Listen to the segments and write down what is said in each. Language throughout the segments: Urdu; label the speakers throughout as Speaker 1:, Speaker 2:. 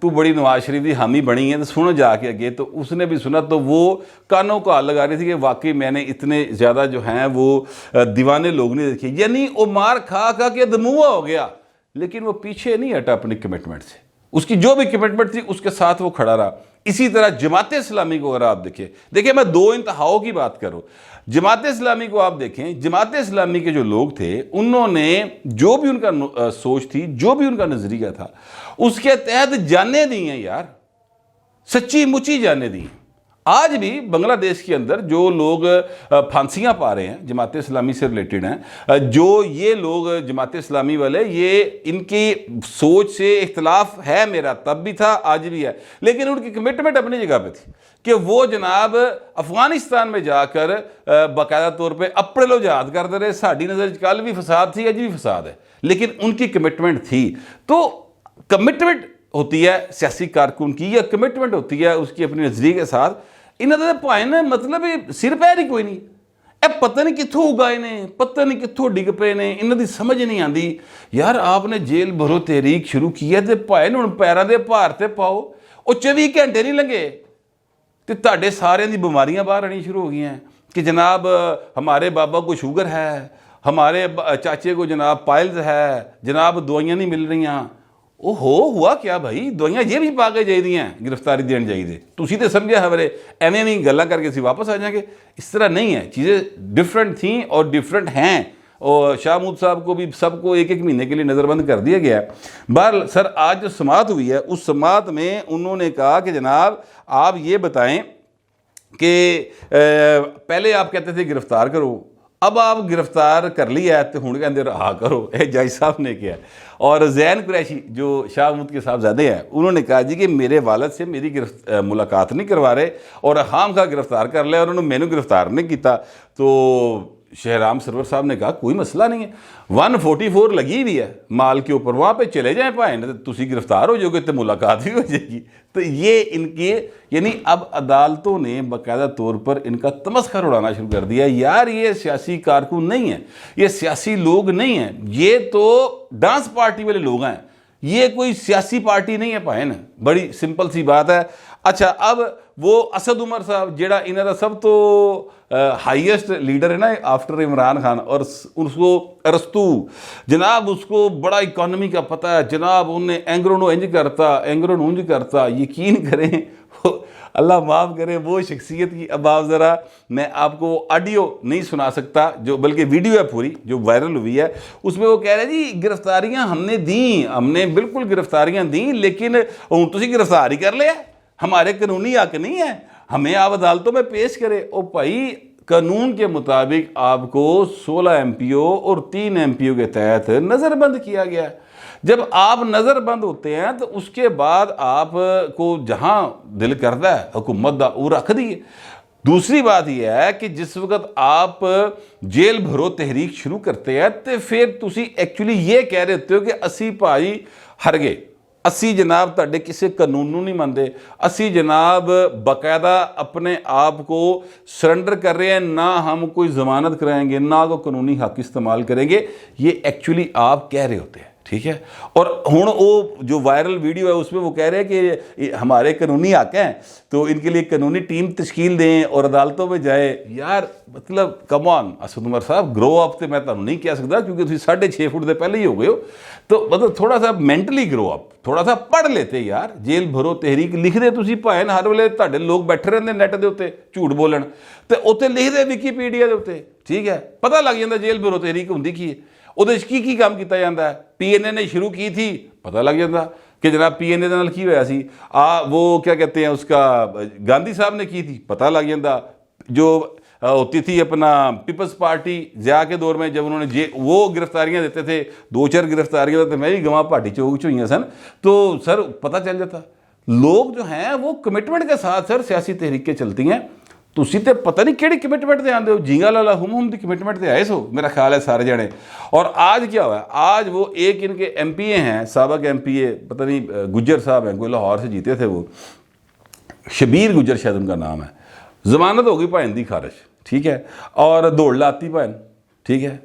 Speaker 1: تو بڑی نواز شریف کی حامی بنی ہے تو سنو جا کے اگے. تو اس نے بھی سنا تو وہ کانوں کو ہاتھ لگا رہی تھی کہ واقعی میں نے اتنے زیادہ جو ہیں وہ دیوانے لوگ نہیں دیکھے. یعنی وہ مار کھا کے دموع ہو گیا لیکن وہ پیچھے نہیں ہٹا اپنی کمٹمنٹ سے. اس کی جو بھی کمٹمنٹ تھی اس کے ساتھ وہ کھڑا رہا. اسی طرح جماعت اسلامی کو اگر آپ دیکھیں میں دو انتہاؤں کی بات کروں. جماعت اسلامی کو آپ دیکھیں, جماعت اسلامی کے جو لوگ تھے انہوں نے جو بھی ان کا سوچ تھی, جو بھی ان کا نظریہ تھا, اس کے تحت جانیں دی ہیں یار, سچی مچی جانیں دی ہیں. آج بھی بنگلہ دیش کے اندر جو لوگ پھانسیاں پا رہے ہیں جماعت اسلامی سے ریلیٹڈ ہیں, جو یہ لوگ جماعت اسلامی والے, یہ ان کی سوچ سے اختلاف ہے میرا, تب بھی تھا آج بھی ہے, لیکن ان کی کمٹمنٹ اپنی جگہ پہ تھی کہ وہ جناب افغانستان میں جا کر باقاعدہ طور پہ اپنے لو جہاد کرتے رہے. ساڑھی نظر کل بھی فساد تھی, اج بھی فساد ہے, لیکن ان کی کمٹمنٹ تھی. تو کمٹمنٹ ہوتی ہے سیاسی کارکن کی, یا کمٹمنٹ ہوتی ہے اس کی اپنی نظریے کے ساتھ. انہوں نے پائے نا مطلب سر پیر ہی کوئی نہیں, اے پتہ نہیں کتھوں اگائے نے, پتہ نہیں کتھوں ڈگ پے نے, انہوں دی سمجھ نہیں آندی. یار آپ نے جیل بھرو تحریک شروع کی ہے تے پائے نے ہن پیراں دے بھار تے پاؤ. او 24 گھنٹے نہیں لنگے تے تہاڈے سارے دی بیماریاں باہر آنی شروع ہو گئی ہیں کہ جناب ہمارے بابا کو شوگر ہے, ہمارے چاچے کو جناب پائلز ہے, جناب دوائیاں نہیں مل رہی ہیں. ہوا کیا بھائی, دوائیاں یہ بھی پا کے چاہیے ہیں, گرفتاری دین چاہیے. تسی تے سمجھا ہمارے ایویں نہیں گلاں کر کے اسی واپس آ جائیں گے. اس طرح نہیں ہے, چیزیں ڈفرینٹ تھیں اور ڈفرینٹ ہیں. اور شاہ محمود صاحب کو بھی سب کو ایک مہینے کے لیے نظر بند کر دیا گیا ہے. بہرحال سر آج جو سماعت ہوئی ہے اس سماعت میں انہوں نے کہا کہ جناب آپ یہ بتائیں کہ پہلے آپ کہتے تھے گرفتار کرو, اب آپ گرفتار کر لیا ہے تو ہوں کہ اندر رہا کرو. جائی صاحب نے کیا. اور زین قریشی جو شاہ محمود کے صاحبزادے ہیں انہوں نے کہا جی کہ میرے والد سے میری ملاقات نہیں کروا رہے اور خام خواہ گرفتار کر لیا, اور انہوں نے میں نے گرفتار نہیں کیتا. تو شہرام سرور صاحب نے کہا کوئی مسئلہ نہیں ہے, 144 لگی ہوئی ہے مال کے اوپر, وہاں پہ چلے جائیں پائیں, تسی گرفتار ہو جاؤ گے تو ملاقات بھی ہو جائے گی. تو یہ ان کے یعنی اب عدالتوں نے باقاعدہ طور پر ان کا تمسخر اڑانا شروع کر دیا. یار یہ سیاسی کارکن نہیں ہیں, یہ سیاسی لوگ نہیں ہیں, یہ تو ڈانس پارٹی والے لوگ ہیں, یہ کوئی سیاسی پارٹی نہیں ہے پائیں. بڑی سمپل سی بات ہے. اچھا اب وہ اسد عمر صاحب جیڑا انہوں کا سب تو ہائیسٹ لیڈر ہے نا آفٹر عمران خان, اور اس کو ارسطو جناب, اس کو بڑا اکانومی کا پتہ ہے جناب, انہیں اینگرو نو انج کرتا, اینگرو نو انج کرتا. یقین کریں اللہ معاف کرے وہ شخصیت کی. اب آپ ذرا میں آپ کو آڈیو نہیں سنا سکتا جو بلکہ ویڈیو ہے پوری جو وائرل ہوئی ہے, اس میں وہ کہہ رہے جی گرفتاریاں ہم نے دیں, ہم نے بالکل گرفتاریاں دیں, لیکن تسی گرفتار ہی کر لیا, ہمارے قانونی حق نہیں ہے, ہمیں آپ عدالتوں میں پیش کرے. او بھائی قانون کے مطابق آپ کو 16 MPO اور 3 MPO کے تحت نظر بند کیا گیا ہے. جب آپ نظر بند ہوتے ہیں تو اس کے بعد آپ کو جہاں دل کرتا ہے حکومت دا وہ رکھ دیے. دوسری بات یہ ہے کہ جس وقت آپ جیل بھرو تحریک شروع کرتے ہیں تو پھر تسی ایکچولی یہ کہہ رہے ہوتے ہو کہ اسی بھائی ہر گئے, اسی جناب تاڑے کسی قانون نو نہیں مندے, اسی جناب باقاعدہ اپنے آپ کو سرنڈر کر رہے ہیں, نہ ہم کوئی ضمانت کرائیں گے, نہ کوئی قانونی حق استعمال کریں گے. یہ ایکچولی آپ کہہ رہے ہوتے ہیں, ٹھیک ہے. اور ہوں وہ جو وائرل ویڈیو ہے اس میں وہ کہہ رہے ہیں کہ ہمارے قانونی حق ہیں تو ان کے لیے قانونی ٹیم تشکیل دیں اور عدالتوں میں جائے. یار مطلب کم آن اسد عمر صاحب, گرو اپ تو میں تمہیں نہیں کہہ سکتا کیونکہ تھی 6.5 فٹ دے پہلے ہی ہو گئے ہو, تو مطلب تھوڑا سا مینٹلی گرو اپ, تھوڑا سا پڑھ لیتے یار. جیل بھرو تحریک لکھ دے تسی پائیں, ہر ویلے تہاڈے لوگ بیٹھے رہندے نیٹ دے اوتے جھوٹ بولن, تے اوتے لکھ دے ویکیپیڈیا دے اوتے, ٹھیک ہے, پتہ لگ جاندا جیل بھرو تحریک ہوندی کی ہے, وہ کی کام کیتا جاتا ہے. PNA نے شروع کی تھی, پتہ لگ جاتا کہ جناب PNA دے نال کی ہویا سی. وہ کیا کہتے ہیں اس کا گاندھی صاحب نے کی تھی, پتہ لگ جاتا. جو ہوتی تھی اپنا پیپلز پارٹی ضیاء کے دور میں جب انہوں نے وہ گرفتاریاں دیتے تھے, 2-4 گرفتاریاں تو میں بھی گواہ پارٹی چوک ہوئی سن, تو سر پتہ چل جاتا. لوگ جو ہیں وہ کمٹمنٹ کے ساتھ سر سیاسی تحریکیں چلتی ہیں. تسی تے پتہ نہیں کیڑی کمٹمنٹ تے آندے ہو, جھینگا لالا ہم دی کمٹمنٹ تے آئے سو میرا خیال ہے سارے جانے. اور آج کیا ہوا ہے, آج وہ ایک ان کے MPA ہیں, سابق MPA, پتہ نہیں گجر صاحب ہیں, کوئی لاہور سے جیتے تھے, وہ شبیر گجر شاید ان کا نام ہے, ضمانت ہو گئی پائن دی خارج, ٹھیک ہے, اور دوڑ لاتی پائن, ٹھیک ہے,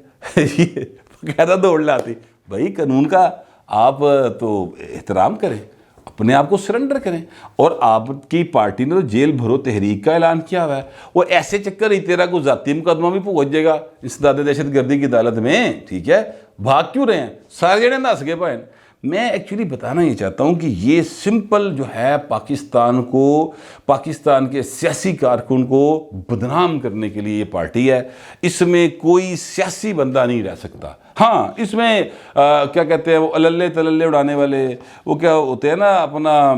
Speaker 1: کہتا دوڑ لاتی. بھائی قانون کا آپ تو احترام کریں, اپنے آپ کو سرنڈر کریں. اور آپ کی پارٹی نے تو جیل بھرو تحریک کا اعلان کیا ہوا ہے. وہ ایسے چکر ہی تیرا کوئی ذاتی مقدمہ بھی بھگت جائے گا استداد دہشت گردی کی عدالت میں. ٹھیک ہے, بھاگ کیوں رہے ہیں سارے جنے نس گئے بھائن. میں ایکچولی بتانا یہ چاہتا ہوں کہ یہ سمپل جو ہے پاکستان کو, پاکستان کے سیاسی کارکن کو بدنام کرنے کے لیے یہ پارٹی ہے. اس میں کوئی سیاسی بندہ نہیں رہ سکتا. ہاں اس میں کیا کہتے ہیں وہ اللے تللے اڑانے والے, وہ کیا ہوتے ہیں نا اپنا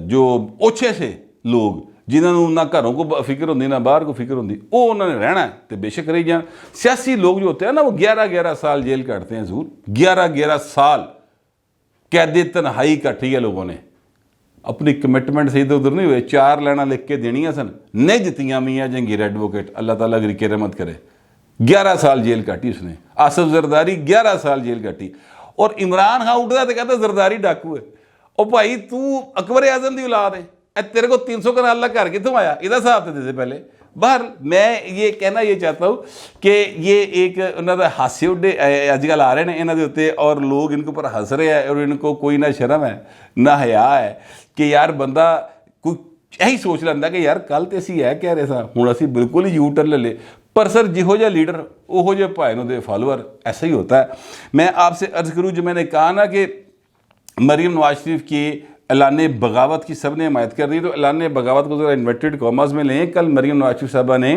Speaker 1: جو اوچھے سے لوگ جنہوں نہ گھروں کو فکر ہوتی نہ باہر کو فکر ہوتی, وہ انہوں نے رہنا ہے تو بے شک رہی جان. سیاسی لوگ جو ہوتے ہیں نا وہ 11 سال جیل کاٹتے ہیں حضور. 11 سال قید تنہائی کاٹی ہے لوگوں نے. اپنی کمٹمنٹ سے ادھر ادھر نہیں ہوئے, 4 لائنیں لکھ کے دینیاں سن, نہیں دتیاں میاں جہانگیر ایڈوکیٹ, اللہ تعالیٰ غریق رحمت کرے. 11 سال جیل کاٹی اس نے. آصف زرداری 11 سال جیل کاٹی. اور عمران خان اٹھتا تو کہتا زرداری ڈاکو ہے. اور بھائی تو اکبر اعظم دی اولاد ہے, تیرے کو 300 کنال اللہ گھر کتوں آیا, ادھر صاحب تے دے پہلے. باہر میں یہ کہنا یہ چاہتا ہوں کہ یہ ایک انہوں نے ہاسے اڈے اج کل آ رہے ہیں انہوں دے اتنے, اور لوگ ان کے اوپر ہنس رہے ہیں, اور ان کو کوئی نہ شرم ہے نہ حیا ہے کہ یار بندہ کوئی یہی سوچ لینا کہ یار کل تو اسی ہے کہہ رہے سا, ہوں اسی بالکل ہی یو ٹرن لے لے. پر سر جہو جہ لیڈر وہ جہ بھائی دے فالوور, ایسا ہی ہوتا ہے. میں آپ سے عرض کروں, جو میں نے کہا نا کہ مریم نواز شریف کی اعلان بغاوت کی سب نے حمایت کر دی, تو اعلان بغاوت کو ذرا انورٹڈ کاماز میں لیں. کل مریم نواز شریف صاحبہ نے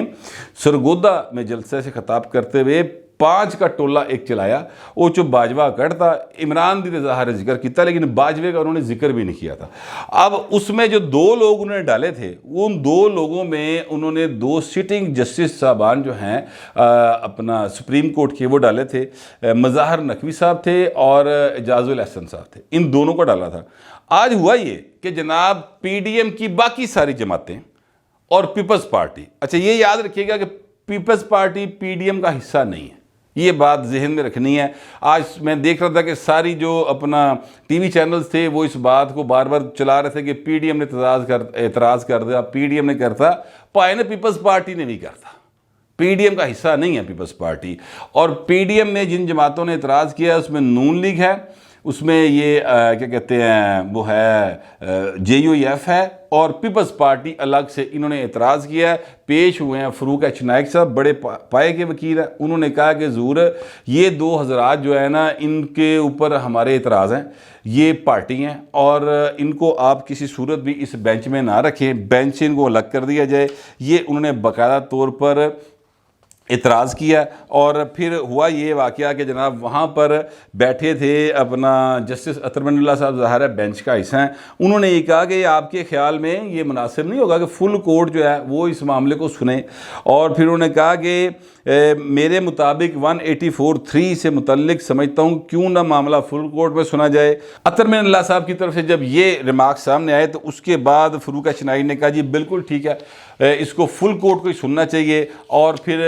Speaker 1: سرگودا میں جلسے سے خطاب کرتے ہوئے 5 کا ٹولہ ایک چلایا. وہ جو باجوہ کٹتا عمران دی ظاہر ذکر کیتا, لیکن باجوے کا انہوں نے ذکر بھی نہیں کیا تھا. اب اس میں جو 2 لوگ انہوں نے ڈالے تھے, ان 2 لوگوں میں انہوں نے 2 سٹنگ جسٹس صاحبان جو ہیں اپنا سپریم کورٹ کے, وہ ڈالے تھے. مظاہر نقوی صاحب تھے اور اعجاز الاحسن صاحب تھے. ان دونوں کو ڈالا تھا. آج ہوا یہ کہ جناب پی ڈی ایم کی باقی ساری جماعتیں اور پیپلز پارٹی, اچھا یہ یاد رکھیے گا کہ peoples party P D M کا حصہ نہیں ہے, یہ بات ذہن میں رکھنی ہے. آج میں دیکھ رہا تھا کہ ساری جو اپنا ٹی وی چینلز تھے وہ اس بات کو بار بار چلا رہے تھے کہ پی ڈی ایم نے اعتراض کر دیا, پی ڈی ایم نے کرتا, پائے نے پیپلز پارٹی نے بھی کرتا. پی ڈی ایم کا حصہ نہیں ہے پیپلز پارٹی. اور پی ڈی ایم میں جن جماعتوں نے اعتراض کیا اس میں نون لیگ ہے, اس میں یہ کیا کہتے ہیں وہ ہے جے یو ایف ہے, اور پیپلز پارٹی الگ سے انہوں نے اعتراض کیا ہے. پیش ہوئے ہیں فروق ایچ نائک صاحب, بڑے پائے کے وکیل ہیں. انہوں نے کہا کہ حضور یہ 2 حضرات جو ہے نا ان کے اوپر ہمارے اعتراض ہیں, یہ پارٹی ہیں, اور ان کو آپ کسی صورت بھی اس بینچ میں نہ رکھیں, بینچ سے ان کو الگ کر دیا جائے. یہ انہوں نے باقاعدہ طور پر اعتراض کیا. اور پھر ہوا یہ واقعہ کہ جناب وہاں پر بیٹھے تھے اپنا جسٹس اطہر من اللہ صاحب, ظاہر ہے بینچ کا حصہ ہیں. انہوں نے یہ کہا کہ آپ کے خیال میں یہ مناسب نہیں ہوگا کہ فل کورٹ جو ہے وہ اس معاملے کو سنیں. اور پھر انہوں نے کہا کہ میرے مطابق 184(3) سے متعلق سمجھتا ہوں کیوں نہ معاملہ فل کورٹ میں سنا جائے. اطہر من اللہ صاحب کی طرف سے جب یہ ریمارک سامنے آئے تو اس کے بعد فروق ایچ نائک نے کہا جی بالکل ٹھیک ہے, اس کو فل کورٹ کو ہی سننا چاہیے. اور پھر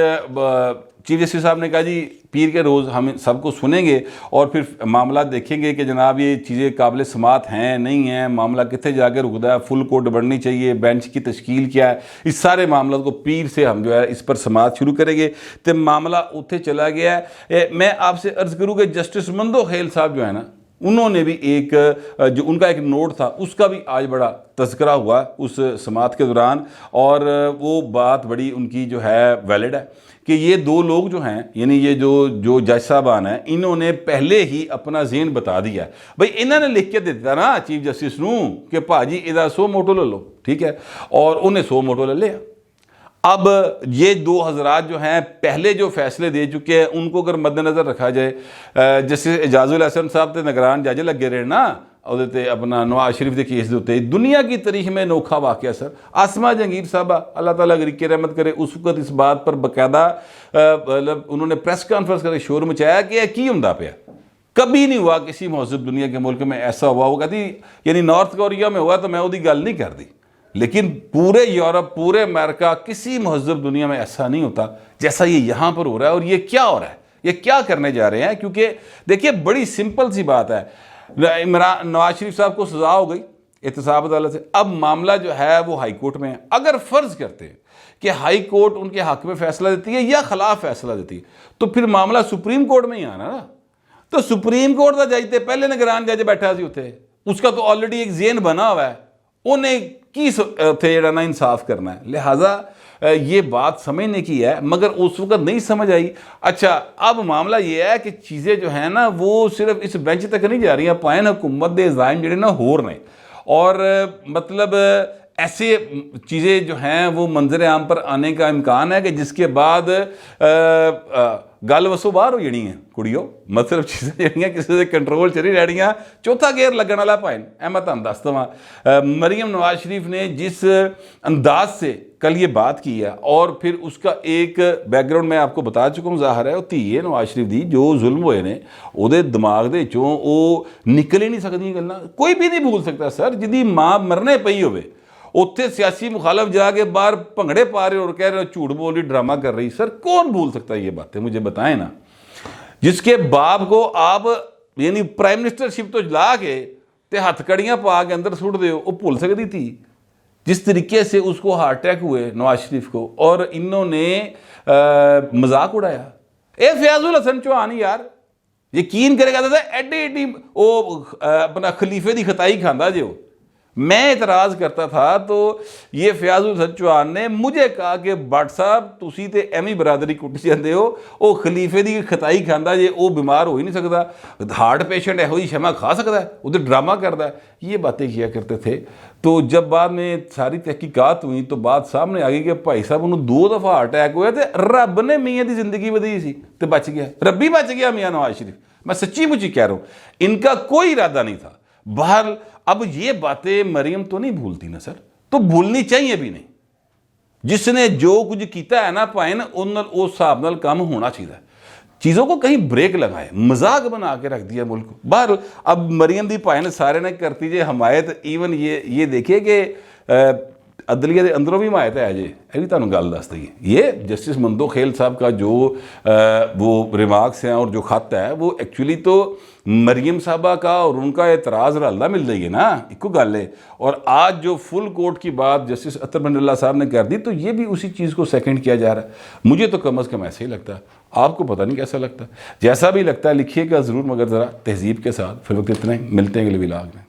Speaker 1: چیف جسٹس صاحب نے کہا جی پیر کے روز ہم سب کو سنیں گے اور پھر معاملات دیکھیں گے کہ جناب یہ چیزیں قابل سماعت ہیں نہیں ہیں, معاملہ کتنے جا کے رکتا ہے, فل کورٹ بڑھنی چاہیے, بینچ کی تشکیل کیا ہے, اس سارے معاملات کو پیر سے ہم جو ہے اس پر سماعت شروع کریں گے. تو معاملہ اتنے چلا گیا ہے. میں آپ سے عرض کروں کہ جسٹس مندو خیل صاحب جو ہے نا, انہوں نے بھی ایک جو ان کا ایک نوٹ تھا اس کا بھی آج بڑا تذکرہ ہوا اس سماعت کے دوران, اور وہ بات بڑی ان کی جو ہے ویلڈ ہے کہ یہ 2 لوگ جو ہیں, یعنی یہ جو جج صاحبان ہیں, انہوں نے پہلے ہی اپنا ذہن بتا دیا ہے. بھائی انہوں نے لکھ کے دیتا نا چیف جسٹس نوں کہ بھاجی ادھر 100 موٹو لے لو, ٹھیک ہے, اور انہیں 100 موٹو لے لیا. اب یہ 2 حضرات جو ہیں پہلے جو فیصلے دے چکے ہیں ان کو اگر مد نظر رکھا جائے, جیسے اعجاز الاحسن صاحب تے نگران جج لگے رہے نا اپنا نواز شریف دے کیس دے ہوتے, دنیا کی تاریخ میں انوکھا واقعہ سر. آسمہ جہانگیر صاحبہ اللہ تعالیٰ غریق رحمت کرے, اس وقت اس بات پر باقاعدہ انہوں نے پریس کانفرنس کر کے شور مچایا کہ کی ہوندا پیا. کبھی نہیں ہوا کسی مہذب دنیا کے ملک میں ایسا ہوا. وہ کہتی یعنی نارتھ کوریا میں ہوا تو میں وہی گل نہیں کرتی, لیکن پورے یورپ, پورے امریکہ, کسی مہذب دنیا میں ایسا نہیں ہوتا جیسا یہ یہاں پر ہو رہا ہے. اور یہ کیا ہو رہا ہے, یہ کیا کرنے جا رہے ہیں؟ کیونکہ دیکھیے بڑی سمپل سی بات ہے, نواز شریف صاحب کو سزا ہو گئی احتساب عدالت سے, اب معاملہ جو ہے وہ ہائی کورٹ میں ہے. اگر فرض کرتے ہیں کہ ہائی کورٹ ان کے حق میں فیصلہ دیتی ہے یا خلاف فیصلہ دیتی ہے تو پھر معاملہ سپریم کورٹ میں ہی آنا نا. تو سپریم کورٹ کا جج تے پہلے نگران جج بیٹھا سی اتنے, اس کا تو آلریڈی ایک ذہن بنا ہوا ہے، انہیں کی تھے جڑا نا انصاف کرنا ہے، لہٰذا یہ بات سمجھنے کی ہے، مگر اس وقت نہیں سمجھ آئی۔ اچھا اب معاملہ یہ ہے کہ چیزیں جو ہیں نا وہ صرف اس بینچ تک نہیں جا رہی ہیں، پائن حکومت دے عزائم جڑے نا ہور نے، اور مطلب ایسے چیزیں جو ہیں وہ منظر عام پر آنے کا امکان ہے کہ جس کے بعد گل وسو باہر ہو جڑی ہیں کڑیوں، مطلب چیزیں جڑیاں کسی سے کنٹرول چلی رہ رہی ہیں، چوتھا گیئر لگن والا پائن۔ میں تم دستا ہاں مریم نواز شریف نے جس انداز سے کل یہ بات کی ہے، اور پھر اس کا ایک بیک گراؤنڈ میں آپ کو بتا چکا ہوں، ظاہر ہے وہ دھی نواز شریف دی جو ظلم ہوئے نے وہ دماغ دے چوں وہ نکل ہی نہیں سکتی گلاں، کوئی بھی نہیں بھول سکتا سر، جدی ماں مرنے پئی ہوئے اتنے سیاسی مخالف جا کے باہر بھنگڑے پا رہے اور کہہ رہے جھوٹ بول رہی، ڈرامہ کر رہی، سر کون بھول سکتا ہے یہ باتیں؟ مجھے بتائیں نا، جس کے باپ کو آپ یعنی پرائم منسٹر شپ تو جلا کے تے ہاتھ کڑیاں پا کے اندر سٹ دے وہ بھول سکتی تھی؟ جس طریقے سے اس کو ہارٹ اٹیک ہوئے نواز شریف کو، اور انہوں نے مذاق اڑایا۔ اے فیاض الحسن چوہان یار یقین کرے گا تھا ایڈی ایڈی وہ اپنا خلیفے دی خطائی کھاندا جو میں اعتراض کرتا تھا تو یہ فیاض الحسن چوہان نے مجھے کہا کہ بٹ صاحب تسی تے ایمی برادری کٹی جاندے ہو، وہ خلیفے دی خطائی کھاندا جے وہ بیمار ہو ہی نہیں سکتا، ہارٹ پیشنٹ ہے ہوئی شمع کھا سکتا ہے، وہ تو ڈرامہ کرتا ہے، یہ باتیں کیا کرتے تھے۔ تو جب بعد میں ساری تحقیقات ہوئی تو بات سامنے آ گئی کہ بھائی صاحب انہوں 2 دفعہ ہارٹ اٹیک ہویا تے رب نے میاں دی زندگی بدی سی تے بچ گیا، ربی بچ گیا میاں نواز شریف، میں سچی مچی کہہ رہا ہوں، ان کا کوئی ارادہ نہیں تھا۔ بہرحال اب یہ باتیں مریم تو نہیں بھولتی نا سر، تو بھولنی چاہیے بھی نہیں، جس نے جو کچھ کیتا ہے نا پائن اس حساب نال کام ہونا چاہیے، چیزوں کو کہیں بریک لگائے، مذاق بنا کے رکھ دیا ملک کو۔ بہرحال اب مریم دی پائن سارے نے کرتی جے حمایت، ایون یہ دیکھیے کہ عدلیہ دے اندروں بھی حمایت ہے جی، یہ بھی تانوں گل دس دئیے، یہ جسٹس مندو خیل صاحب کا جو وہ ریمارکس ہیں اور جو خط ہے وہ ایکچولی تو مریم صاحبہ کا اور ان کا اعتراض رلدا مل رہی ہے نا، ایک کو گل ہے، اور آج جو فل کورٹ کی بات جسٹس اطہر بن اللہ صاحب نے کر دی تو یہ بھی اسی چیز کو سیکنڈ کیا جا رہا ہے۔ مجھے تو کم از کم ایسا ہی لگتا ہے، آپ کو پتہ نہیں کیسا لگتا ہے، جیسا بھی لگتا ہے لکھیے گا ضرور، مگر ذرا تہذیب کے ساتھ۔ فی الوقت اتنا ہی، ملتے ہیں اگلے ولاگ میں۔